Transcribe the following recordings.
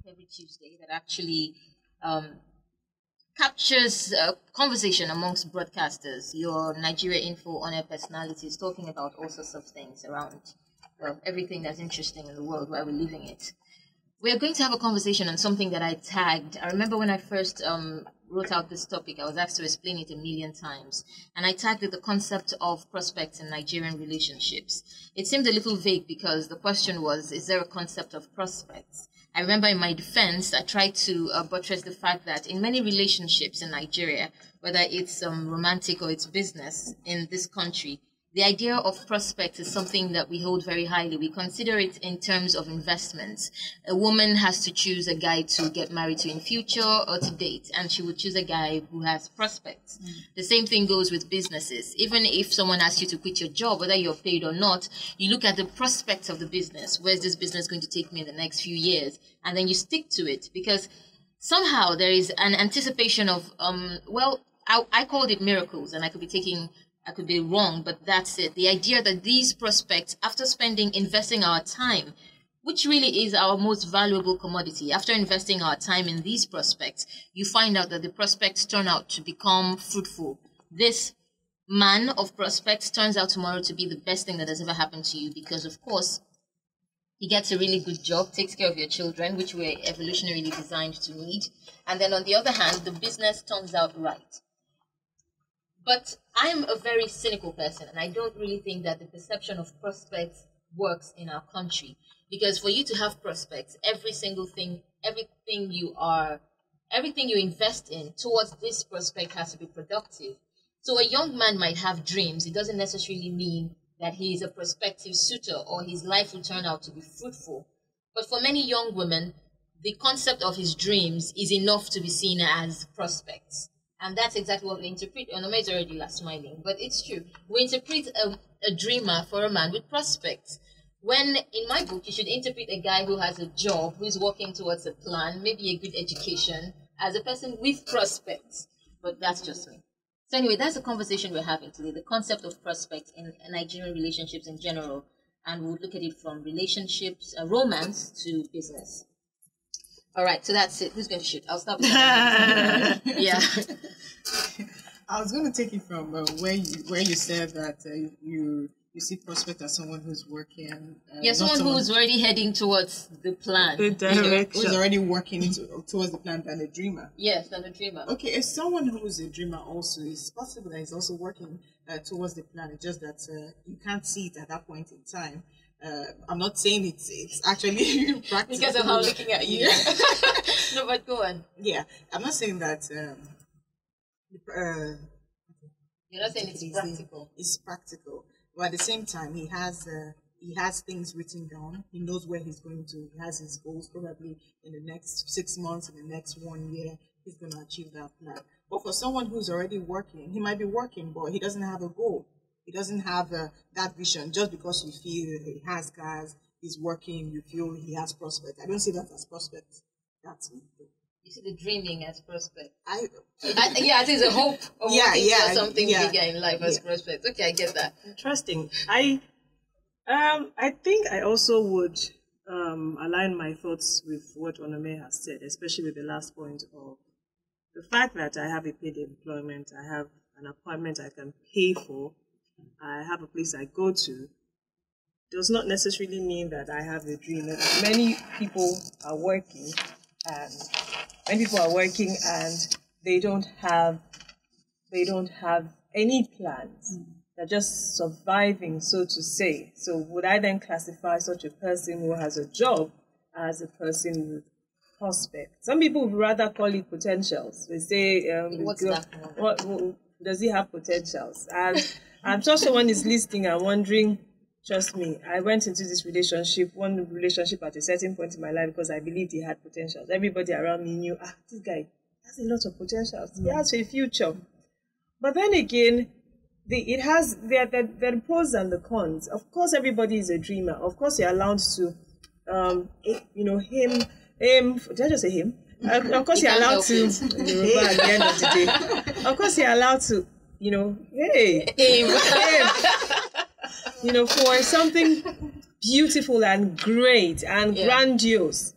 every Tuesday that actually captures a conversation amongst broadcasters, your Nigeria Info on air personalities, talking about all sorts of things around everything that's interesting in the world where we're living it. We're going to have a conversation on something that I tagged. I remember when I first wrote out this topic, I was asked to explain it a million times. And I tagged it the concept of prospects in Nigerian relationships. It seemed a little vague because the question was, is there a concept of prospects? I remember in my defense, I tried to buttress the fact that in many relationships in Nigeria, whether it's romantic or it's business in this country, the idea of prospects is something that we hold very highly. We consider it in terms of investments. A woman has to choose a guy to get married to in future or to date, and she would choose a guy who has prospects. The same thing goes with businesses. Even if someone asks you to quit your job, whether you're paid or not, you look at the prospects of the business. Where's this business going to take me in the next few years? And then you stick to it because somehow there is an anticipation of, I called it miracles, and I could be wrong, but that's it. The idea that these prospects, after investing our time, which really is our most valuable commodity, after investing our time in these prospects, you find out that the prospects turn out to become fruitful. This man of prospects turns out tomorrow to be the best thing that has ever happened to you because, of course, he gets a really good job, takes care of your children, which we're evolutionarily designed to need. And then on the other hand, the business turns out right. But I'm a very cynical person, and I don't really think that the perception of prospects works in our country. Because for you to have prospects, everything you invest in towards this prospect has to be productive. So a young man might have dreams. It doesn't necessarily mean that he is a prospective suitor or his life will turn out to be fruitful. But for many young women, the concept of his dreams is enough to be seen as prospects. And that's exactly what we interpret. Onome is already smiling, but it's true. We interpret a dreamer for a man with prospects. When, in my book, you should interpret a guy who has a job, who's working towards a plan, maybe a good education, as a person with prospects. But that's just me. So anyway, that's the conversation we're having today, the concept of prospects in Nigerian relationships in general. And we'll look at it from relationships, romance, to business. All right, so that's it. Who's going to shoot? I'll start with that. Yeah. I was going to take it from where you said that you see prospect as someone who's working. Someone who's already heading towards the plan. The direction. Who's already working towards the plan than a dreamer. Yes, than a dreamer. Okay, if someone who's a dreamer also, it's possible that he's also working towards the plan. It's just that you can't see it at that point in time. I'm not saying it's actually practical. Because of how I'm looking at you. Yeah. No, but go on. Yeah, I'm not saying that. You're not saying it's practical. It's practical, but at the same time, he has things written down. He knows where he's going to. He has his goals. Probably in the next 6 months, in the next 1 year, he's going to achieve that plan. But for someone who's already working, he might be working, but he doesn't have a goal. He doesn't have that vision. Just because you feel he has cars, he's working, you feel he has prospects. I don't see that as prospects. That's me. You see the dreaming as prospect. Yeah, it is a hope of working for something bigger in life as prospect. Okay, I get that. Interesting. I think I also would align my thoughts with what Onome has said, especially with the last point of the fact that I have a paid employment, I have an apartment I can pay for, I have a place I go to, does not necessarily mean that I have a dream. Many people are working and they don't have any plans. They're just surviving, so to say. So would I then classify such a person who has a job as a person with prospect? Some people would rather call it potentials. They say, what's that? What does he have potentials? And I'm sure someone is listening and wondering, trust me, I went into this one relationship at a certain point in my life because I believed he had potentials. Everybody around me knew, this guy has a lot of potentials. He has a future. But then again, there are pros and the cons. Of course, everybody is a dreamer. Of course, you're allowed to, did I just say him? Of course, you're allowed to, at the end of the day. Of course, you're allowed to, for something beautiful and great and grandiose.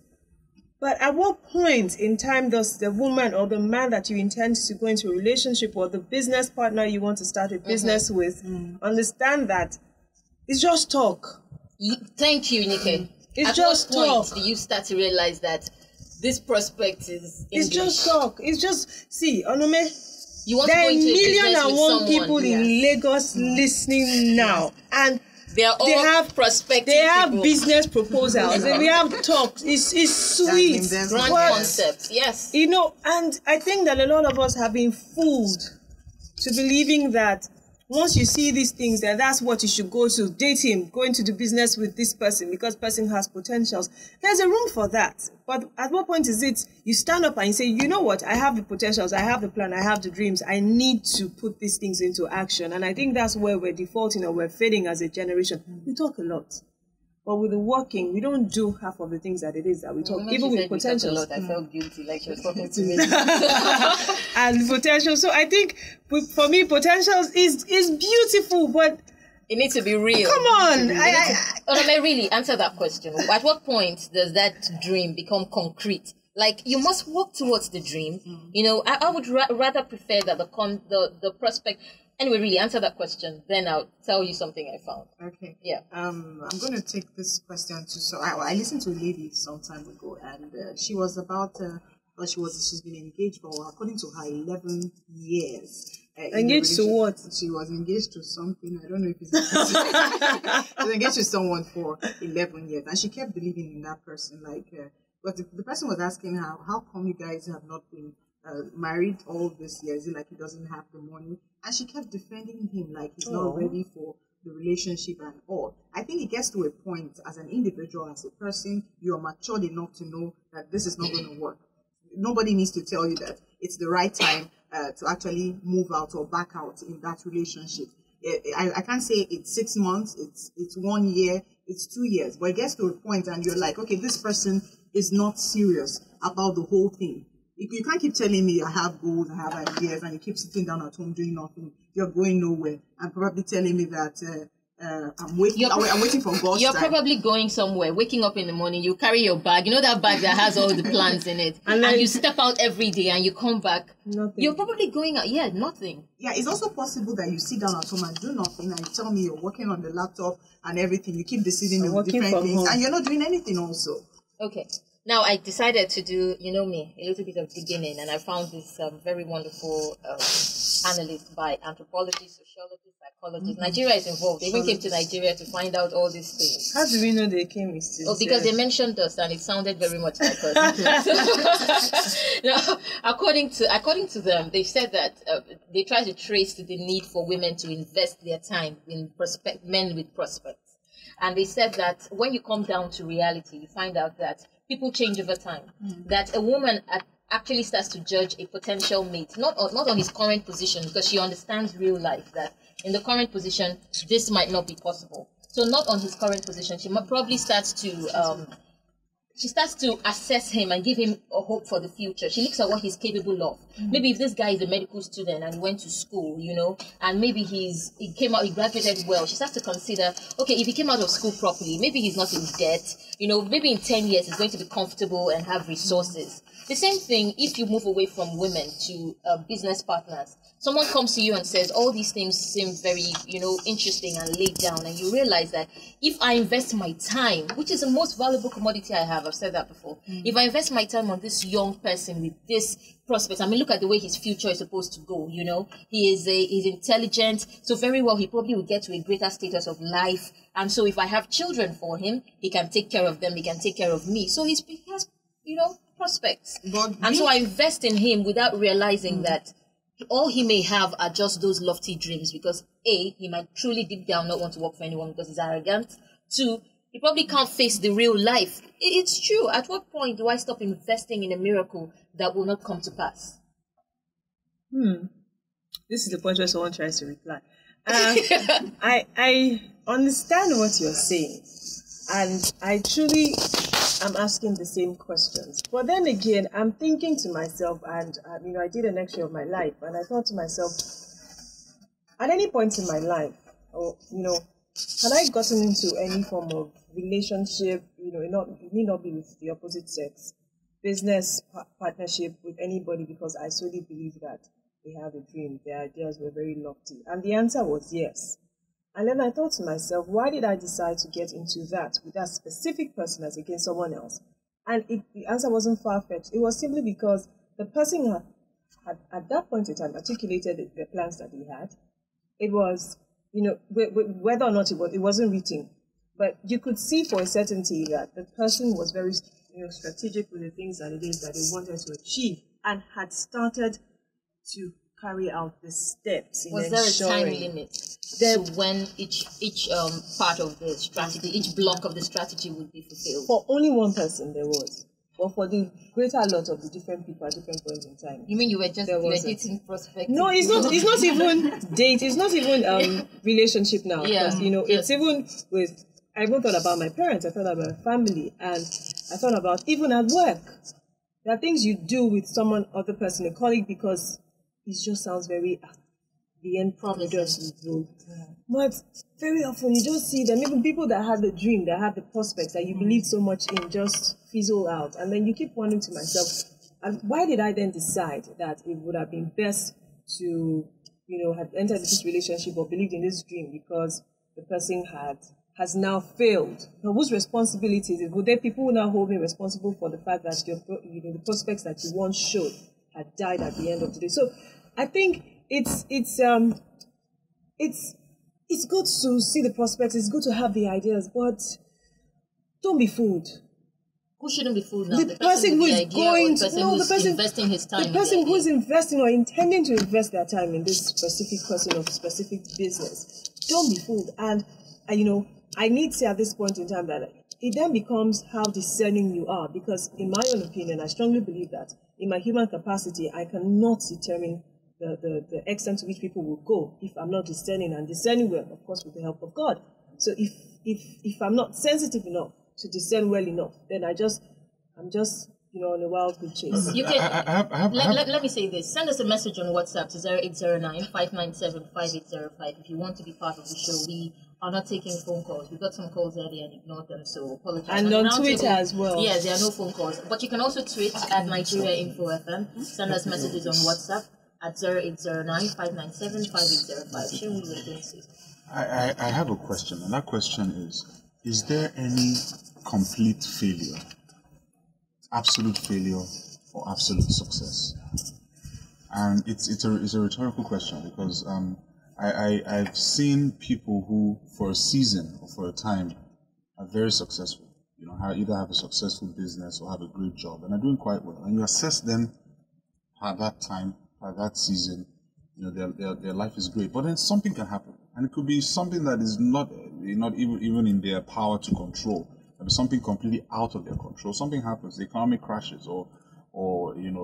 But at what point in time does the woman or the man that you intend to go into a relationship or the business partner you want to start a business with understand that it's just talk? Thank you, Nike. It's At just what point talk. do you start to realize that this prospect is English? It's just talk. It's just, see, Onome, You want to there go are into a million business and with one someone. people in Lagos listening now. And They are all they have prospective They have people. business proposals. And we have talks. It's sweet. Grand But, concept, yes. you know, and I think that a lot of us have been fooled to believing that once you see these things, then that's what you should go to. Date him, go into the business with this person because person has potentials. There's a room for that. But at what point is it you stand up and you say, you know what, I have the potentials, I have the plan, I have the dreams, I need to put these things into action. And I think that's where we're defaulting or we're failing as a generation. We talk a lot. But with the working, we don't do half of the things that it is that we talk, even with potential. I felt guilty, like she was talking to me. And potential. So I think for me, potential is beautiful, but It needs to be real. come on. Onome, really answer that question. At what point does that dream become concrete? Like, you must work towards the dream. You know, I would rather prefer that the prospect. Anyway, really answer that question. Then I'll tell you something I found. Okay. Yeah. I'm going to take this question too. So I listened to a lady some time ago, and she was about. She's been engaged for, according to her, 11 years. Engaged to what? She was engaged to something. I don't know if it's. She was engaged to someone for 11 years, and she kept believing in that person. But the person was asking her, how come you guys have not been married all this year? Is it like he doesn't have the money? And she kept defending him like he's not ready for the relationship and all. I think it gets to a point as an individual, as a person, you are matured enough to know that this is not going to work. Nobody needs to tell you that it's the right time to actually move out or back out in that relationship. I can't say it's 6 months, it's 1 year, it's 2 years, but it gets to a point and you're like, okay, this person is not serious about the whole thing. You can't keep telling me I have goals, I have ideas, and you keep sitting down at home doing nothing. You're going nowhere. And probably telling me that I'm waiting for God's You're time. probably going somewhere, waking up in the morning, you carry your bag, you know that bag that has all the plans in it, and you step out every day and you come back. Nothing. You're probably going out, nothing. Yeah, it's also possible that you sit down at home and do nothing, and you tell me you're working on the laptop and everything. You keep deceiving me with different things, and you're not doing anything also. Okay. Now, I decided to do, you know me, a little bit of digging, and I found this very wonderful analyst by anthropologists, sociologists, psychologists. Nigeria is involved. They even came to Nigeria to find out all these things. How do we know they came? Because they mentioned us, and it sounded very much like us. Now, according to them, they said that they try to trace the need for women to invest their time in men with prospects. And they said that when you come down to reality, you find out that people change over time. That a woman actually starts to judge a potential mate, not on his current position, because she understands real life, that in the current position, this might not be possible. So not on his current position, she probably starts to assess him and give him a hope for the future. She looks at what he's capable of. Maybe if this guy is a medical student and he went to school, you know, and maybe he graduated well, she starts to consider, okay, if he came out of school properly, maybe he's not in debt, you know, maybe in 10 years he's going to be comfortable and have resources. The same thing if you move away from women to business partners. Someone comes to you and says, all these things seem very, you know, interesting and laid down. And you realize that if I invest my time, which is the most valuable commodity I have, I've said that before. If I invest my time on this young person with this prospect, I mean, look at the way his future is supposed to go, you know. He's intelligent, so very well he probably will get to a greater status of life. And so if I have children for him, he can take care of them, he can take care of me. So he has, you know, prospects. So I invest in him without realizing that all he may have are just those lofty dreams, because A, he might truly deep down not want to work for anyone because he's arrogant. 2, he probably can't face the real life. It's true. At what point do I stop investing in a miracle that will not come to pass? This is the point where someone tries to reply. I understand what you're saying, and I truly am asking the same questions. But then again, I'm thinking to myself, and you know, I did an X-ray of my life, and I thought to myself, at any point in my life, or you know, had I gotten into any form of relationship, you know, it need not be with the opposite sex, business partnership with anybody because I solely believe that they have a dream. Their ideas were very lofty. And the answer was yes. And then I thought to myself, why did I decide to get into that with that specific person as against someone else? And the answer wasn't far-fetched. It was simply because the person had at that point in time articulated the plans that he had. It was, whether or not it wasn't written, but you could see for a certainty that the person was very strategic with the things that it is that they wanted to achieve and had started to carry out the steps in Was ensuring. there a time limit to when each part of the strategy, each block of the strategy would be fulfilled? For only one person there was. But for the greater lot of the different people at different points in time. You mean you were dating prospects? No, it's not even date, it's not even relationship now. Yeah. Because, it's even with, I even thought about my parents, I thought about family, and I thought about even at work. There are things you do with someone, other person, a colleague, because it just sounds very the end product. But very often you just see them, even people that had the dream, that had the prospects that you believe so much in, just fizzle out. And then you keep wondering to myself, and why did I then decide that it would have been best to, have entered this relationship or believed in this dream because the person has now failed? Now, whose responsibility is it? Would there people who now hold me responsible for the fact that the prospects that you once showed had died at the end of the day? So I think it's good to see the prospects, it's good to have the ideas, but don't be fooled. Who shouldn't be fooled now? The person who is going to, investing his time. The person who is investing or intending to invest their time in this specific person or specific business. Don't be fooled. And I need to say at this point in time that it then becomes how discerning you are, because in my own opinion, I strongly believe that in my human capacity, I cannot determine the extent to which people will go if I'm not discerning, and discerning well, of course, with the help of God. So if I'm not sensitive enough to discern well enough, then I'm just on a wild goose chase. You can, let me say this. Send us a message on WhatsApp to 0809-597-5805 if you want to be part of the show. We are not taking phone calls. We got some calls earlier and ignored them, so apologize. And on Twitter as well. Yes, there are no phone calls. But you can also tweet at Nigeria Info FM. Send us messages on WhatsApp at 0809-597-5805. Share what you were going to say. I have a question, and that question is there any complete failure, absolute failure, or absolute success? And it's a rhetorical question, because I've seen people who, for a season or for a time, are very successful. Either have a successful business or have a great job and are doing quite well. And you assess them at that time, at that season, their life is great. But then something can happen, and it could be something that is not even in their power to control. It could be something completely out of their control. Something happens, the economy crashes, or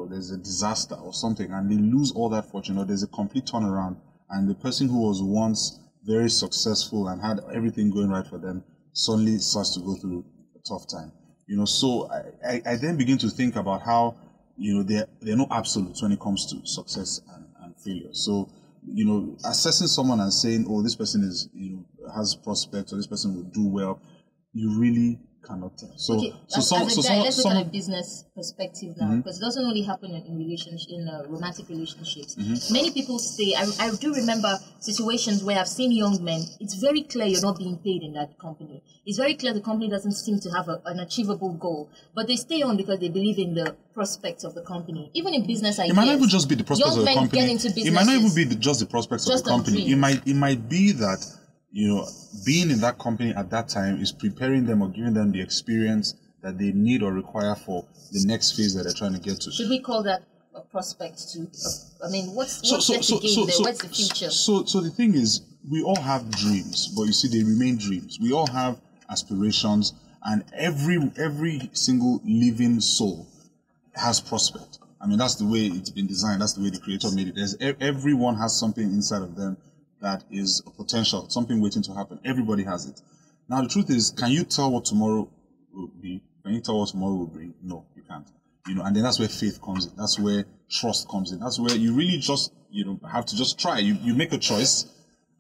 there's a disaster or something, and they lose all that fortune, or there's a complete turnaround, and the person who was once very successful and had everything going right for them suddenly starts to go through a tough time. So I then begin to think about how there are no absolutes when it comes to success and failure. So assessing someone and saying, oh, this person is has prospects, or this person will do well, you really cannot tell. So, okay. Let's look at a business perspective now, because it doesn't only happen in romantic relationships. Many people say, I do remember situations where I've seen young men, it's very clear you're not being paid in that company. It's very clear the company doesn't seem to have an achievable goal, but they stay on because they believe in the prospects of the company. Even in business ideas. It might not even just be the prospects of the company. It might not even be just the prospects of the company. It might be that being in that company at that time is preparing them or giving them the experience that they need or require for the next phase that they're trying to get to. Should we call that a prospect too? What's the future? So the thing is, we all have dreams, but you see, they remain dreams. We all have aspirations, and every single living soul has prospect. That's the way it's been designed. That's the way the Creator made it. Everyone has something inside of them that is a potential, something waiting to happen. Everybody has it. Now, the truth is, can you tell what tomorrow will be? Can you tell what tomorrow will bring? No, you can't. And then that's where faith comes in. That's where trust comes in. That's where you really just, have to just try. You make a choice,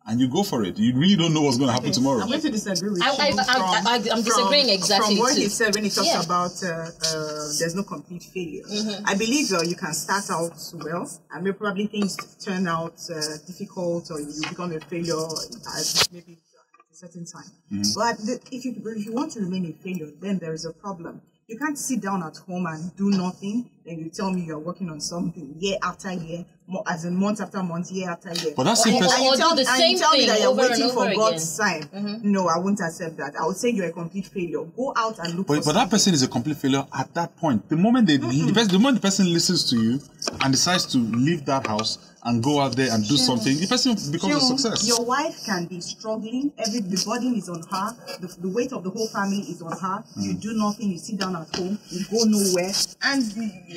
and you go for it. You really don't know what's going to happen tomorrow. I'm going to disagree with you. I'm disagreeing exactly from what too. he said when he talks about there's no complete failure. I believe you can start out well, and maybe probably things turn out difficult, or you become a failure at maybe at a certain time. But if you want to remain a failure, then there is a problem. You can't sit down at home and do nothing, then you tell me you're working on something year after year, as in month after month, year after year. But that's same person. Or do the same thing that you're over and waiting over for God's again. sign. No, I won't accept that. I would say you're a complete failure. Go out and look for But that person is a complete failure at that point. The moment the moment the person listens to you and decides to leave that house and go out there and do something, the person becomes a success. Your wife can be struggling. The burden is on her. The weight of the whole family is on her. You do nothing. You sit down at home. You go nowhere. And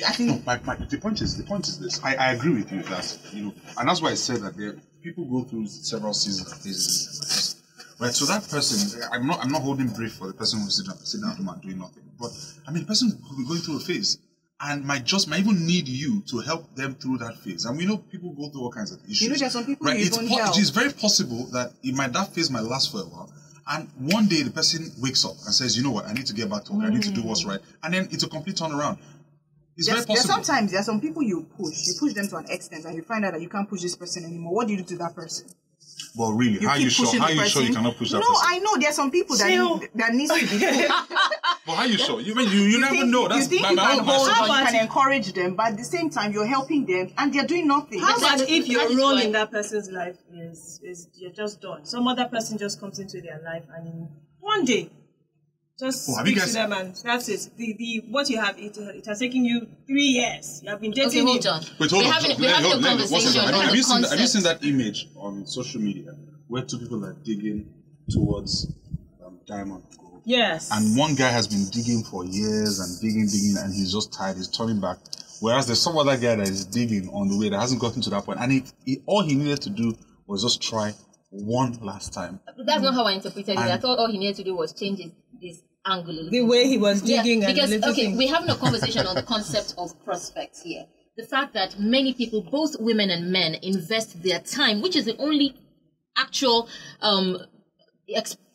I think the point is this. I agree with you that and that's why I said that people go through several seasons and phases in their lives. Right. So that person, I'm not holding brief for the person who's sitting at home and doing nothing. But I mean, the person could be going through a phase and might even need you to help them through that phase. And we know people go through all kinds of issues. there's some people right? help. It's very possible that that phase might last for a while. And one day the person wakes up and says, you know what, I need to get back to work. I need to do what's right. And then it's a complete turnaround. It's very possible. Sometimes there are some people you push them to an extent, and you find out that you can't push this person anymore. What do you do to that person? Well, really, how are you sure you cannot push that person? No, I know there are some people that needs to be pushed. But how are you sure? You mean you never know? That's you think you can hold on, you can encourage them, but at the same time you're helping them and they're doing nothing. How about if your role in that person's life is you're just done? Some other person just comes into their life and in one day just speak to them and that's it. What you have, it has taken you 3 years. You have been dating. Okay, hold on. Wait, hold on. We're having a conversation. Have you seen that image on social media where two people are digging towards diamond gold? Yes. And one guy has been digging for years and digging, and he's just tired. He's turning back. Whereas there's some other guy that is digging on the way that hasn't gotten to that point, and all he needed to do was just try one last time. That's not how I interpreted it. I thought all he needed to do was change his angle. The way he was digging. Because, we're having a conversation on the concept of prospects here. The fact that many people, both women and men, invest their time, which is the only actual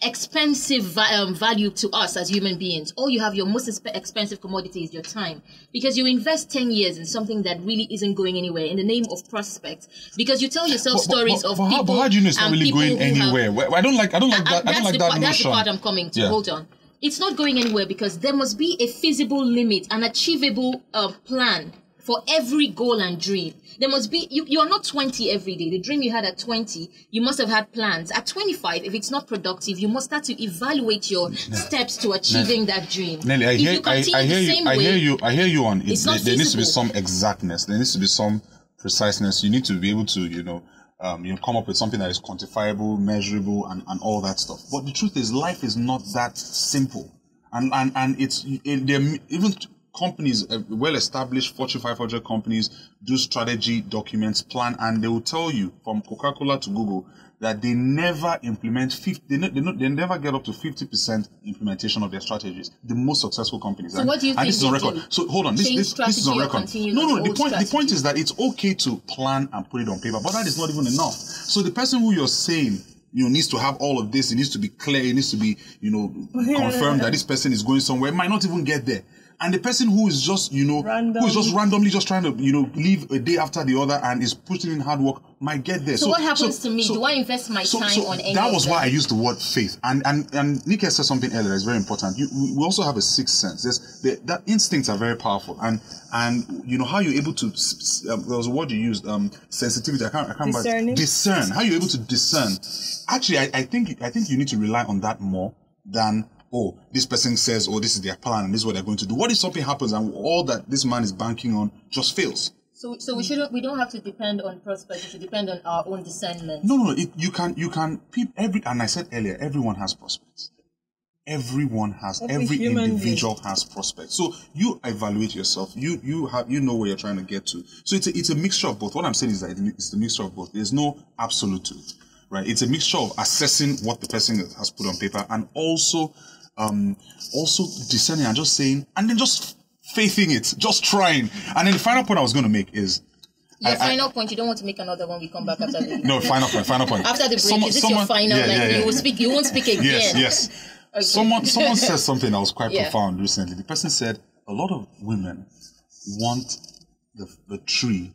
expensive value to us as human beings. All you have, your most expensive commodity is your time, because you invest 10 years in something that really isn't going anywhere in the name of prospects, because you tell yourself stories of people. But how do you know it's not really going anywhere? I don't like that notion. That's the part I'm coming to. Hold on. It's not going anywhere because there must be a feasible limit, an achievable plan for every goal and dream. There must be, you are not 20 every day. The dream you had at 20, you must have had plans. At 25, if it's not productive, you must start to evaluate your steps to achieving that dream. Nelly, I hear you on it. There needs to be some exactness. There needs to be some preciseness. You need to be able to, come up with something that is quantifiable, measurable, and all that stuff. But the truth is, life is not that simple. And even companies, well-established Fortune 500 companies, do strategy documents, plan, and they will tell you, from Coca-Cola to Google, that they never implement they never get up to 50% implementation of their strategies. The most successful companies. So what do you think this is on record. So hold on, this is on record. No. The point is that it's okay to plan and put it on paper, but that is not even enough. So the person who you're saying needs to have all of this. It needs to be clear. It needs to be confirmed that this person is going somewhere. It might not even get there. And the person who is just, randomly just trying to, live a day after the other and is putting in hard work might get there. So what happens to me? Do I invest my time on any That was why I used the word faith. And Nika said something earlier that's very important. We also have a sixth sense. That instincts are very powerful. And how you're able to, there was a word you used, sensitivity. I can't remember. Discern. How you're able to discern. Actually, I think you need to rely on that more than, this person says, this is their plan and this is what they're going to do. What if something happens and all that this man is banking on just fails? So we don't have to depend on prospects. We should depend on our own discernment. No. You can. And I said earlier, everyone has prospects. Every individual has prospects. So you evaluate yourself. You know where you're trying to get to. So it's a mixture of both. What I'm saying is that it's a mixture of both. There's no absolute to it, right? It's a mixture of assessing what the person has put on paper and also discerning and just saying, and then just faithing it, just trying. And then the final point I was going to make is, Your final point, you don't want to make another one, we come back after the No, final point. After the break, is this your final? You won't speak again. Yes. Okay. Someone said something that was quite profound recently. The person said a lot of women want the tree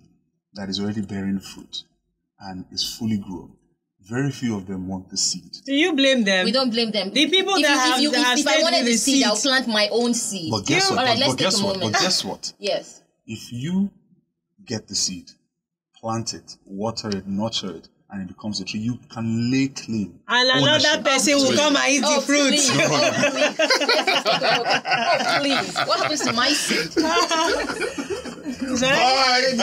that is already bearing fruit and is fully grown. Very few of them want the seed. Do you blame them? We don't blame them. The people if I wanted the seed, I'll plant my own seed. But guess what? But guess what? Yes. If you get the seed, plant it, water it, nurture it, and it becomes a tree, you can lay claim. And another person will come and eat the fruit. Please. Please. What happens to my seed? Bye.